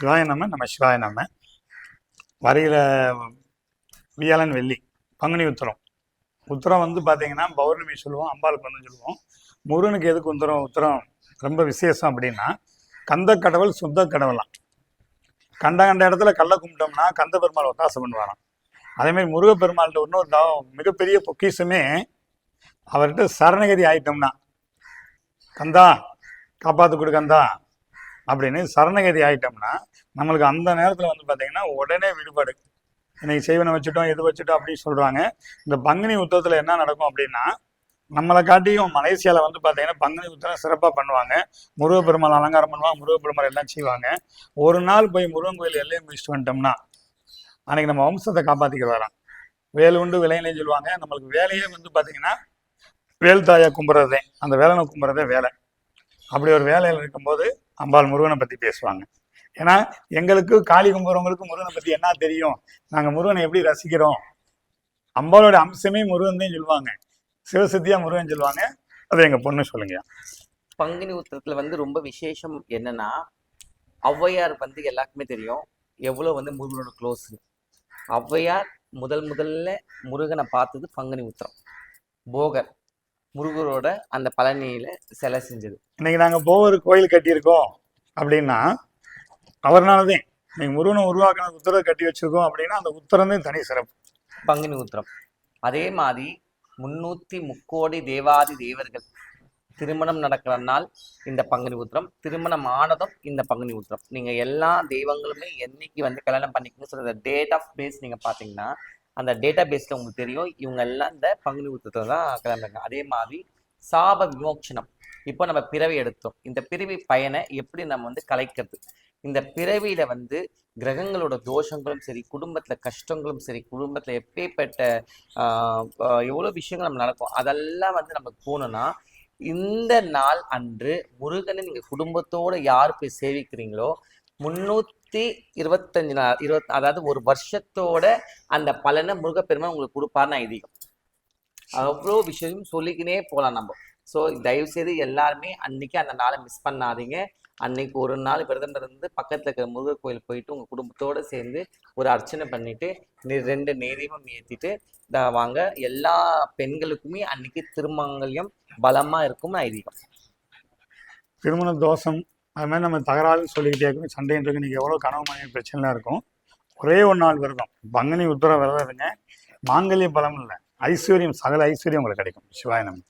சிவாய நம்ம சிவாய வரைகிற வியாழன் வெள்ளி பங்குனி உத்தரம் வந்து பார்த்தீங்கன்னா பௌர்ணமி சொல்லுவோம், அம்பாளுக்கு வந்து சொல்லுவோம். முருகனுக்கு எதுக்கு உத்தரம் ரொம்ப விசேஷம் அப்படின்னா கந்த கடவுள் சுத்த கடவுளாம். கண்ட இடத்துல கல்லை கும்பிட்டோம்னா கந்த பெருமாள் ஒத்தாசை பண்ணுவாராம். அதேமாதிரி முருகப்பெருமாள்கிட்ட இன்னொரு மிகப்பெரிய பொக்கிஷமே அவர்கிட்ட சரணகதி ஆயிட்டோம்னா, கந்தா காப்பாத்து கொடு கந்தா அப்படின்னு சரணகதி ஆயிட்டோம்னா நம்மளுக்கு அந்த நேரத்தில் வந்து பார்த்தீங்கன்னா உடனே விடுபாடு. இன்னைக்கு செய்வனை வச்சுட்டோம் எது வச்சுட்டோம் அப்படின்னு சொல்றாங்க. இந்த பங்குனி உத்தரத்தில் என்ன நடக்கும் அப்படின்னா, நம்மளை காட்டியும் மலேசியாவில் வந்து பார்த்தீங்கன்னா பங்குனி உத்தரம் சிறப்பாக பண்ணுவாங்க. முருகப்பெருமாள் அலங்காரம் பண்ணுவாங்க, முருகப்பெருமாள் எல்லாம் செய்வாங்க. ஒரு நாள் போய் முருகன் கோயில் எல்லையை முடிச்சுட்டு வந்துட்டோம்னா அன்னைக்கு நம்ம வம்சத்தை காப்பாற்றிக்க வரோம். வேலை உண்டு விலையிலையும் சொல்லுவாங்க. நம்மளுக்கு வேலையே வந்து பார்த்தீங்கன்னா வேல் தாயா கும்புறதே, அந்த வேலனை கும்புறதே வேலை. அப்படி ஒரு வேலையில் இருக்கும்போது அம்பாள் முருகனை பற்றி பேசுவாங்க. ஏன்னா எங்களுக்கு காளி கும்புறவங்களுக்கு முருகனை பற்றி என்ன தெரியும், நாங்கள் முருகனை எப்படி ரசிக்கிறோம். அம்பாளோட அம்சமே முருகன் தான் சொல்லுவாங்க, சிவசக்தியா முருகன் சொல்லுவாங்க. அதை எங்க பொண்ணு சொல்லுங்க. பங்குனி உத்திரத்துல வந்து ரொம்ப விசேஷம் என்னன்னா, ஔவையார் வந்து எல்லாருக்குமே தெரியும் எவ்வளவு வந்து முருகனோட க்ளோஸ். ஔவையார் முதல்ல முருகனை பார்த்தது பங்குனி உத்திரம். போகர் முருகரோட அந்த பழனியில சிலை செஞ்சது. இன்னைக்கு நாங்க போவர் கோயில் கட்டியிருக்கோம் அப்படின்னா அவர்னாலதான். இன்னைக்கு முருகனை உருவாக்கின உத்தரவை கட்டி வச்சிருக்கோம் அப்படின்னா அந்த உத்தரமே தனி சிறப்பு, பங்குனி உத்திரம். அதே மாதிரி 303 தேவாதி தேவர்கள் திருமணம் நடக்கிற நாள் இந்த பங்குனி உத்திரம், திருமணம் ஆனதும் இந்த பங்குனி உத்திரம். நீங்க எல்லா தெய்வங்களுமே என்னைக்கு வந்து கல்யாணம் பண்ணிக்கணும்னு சொல்ற டேட் ஆஃப் பேஸ் நீங்க பாத்தீங்கன்னா அந்த டேட்டா பேஸ்ல உங்களுக்கு தெரியும் இவங்க எல்லாம் இந்த பங்குனி உத்திரத்தை தான் கல்யாணம் பண்ணாங்க. அதே மாதிரி சாப விமோச்சனம். இப்போ நம்ம பிறவி எடுத்தோம், இந்த பிறவி பயனை எப்படி நம்ம வந்து கலைக்கிறது. இந்த பிறவியில வந்து கிரகங்களோட தோஷங்களும் சரி, குடும்பத்துல கஷ்டங்களும் சரி, குடும்பத்துல எப்பேற்பட்ட எவ்வளவு விஷயங்கள் நம்ம நடக்கும், அதெல்லாம் வந்து நமக்கு போகணும்னா இந்த நாள் அன்று முருகனை நீங்க குடும்பத்தோட யார் போய் சேவிக்கிறீங்களோ 325 நாள் அதாவது ஒரு வருஷத்தோட அந்த பலனை முருகப்பெருமான் உங்களுக்கு கொடுப்பார்னு ஐதீகம். அவ்வளோ விஷயம் சொல்லிக்கினே போகலாம் நம்ம. ஸோ தயவு செய்து எல்லாருமே அன்னைக்கு அந்த நாளை மிஸ் பண்ணாதீங்க. அன்னைக்கு ஒரு நாள் விரதம் இருந்து பக்கத்துல இருக்கிற முருகர் கோயில் போயிட்டு உங்க குடும்பத்தோட சேர்ந்து ஒரு அர்ச்சனை பண்ணிட்டு 2 நெய்தீபம் ஏற்றிட்டு வாங்க. எல்லா பெண்களுக்குமே அன்னைக்கு திருமங்கல்யம் பலமா இருக்கும் ஐதீகம். திருமண தோஷம் அது மாதிரி நம்ம தகராறு சொல்லிக்கிட்டே இருக்கும், சண்டைன்றது. இன்னைக்கு எவ்வளோ கனவு மனைவி பிரச்சனைலாம் இருக்கும். ஒரே ஒரு நாள் விரதம் பங்குனி உத்தர விரதம் இருங்க, மாங்கல்ய பலம் இல்லை, ஐஸ்வர்யம், சகல ஐஸ்வர்யம் உங்களுக்கு கிடைக்கும். சிவாய நம்ம.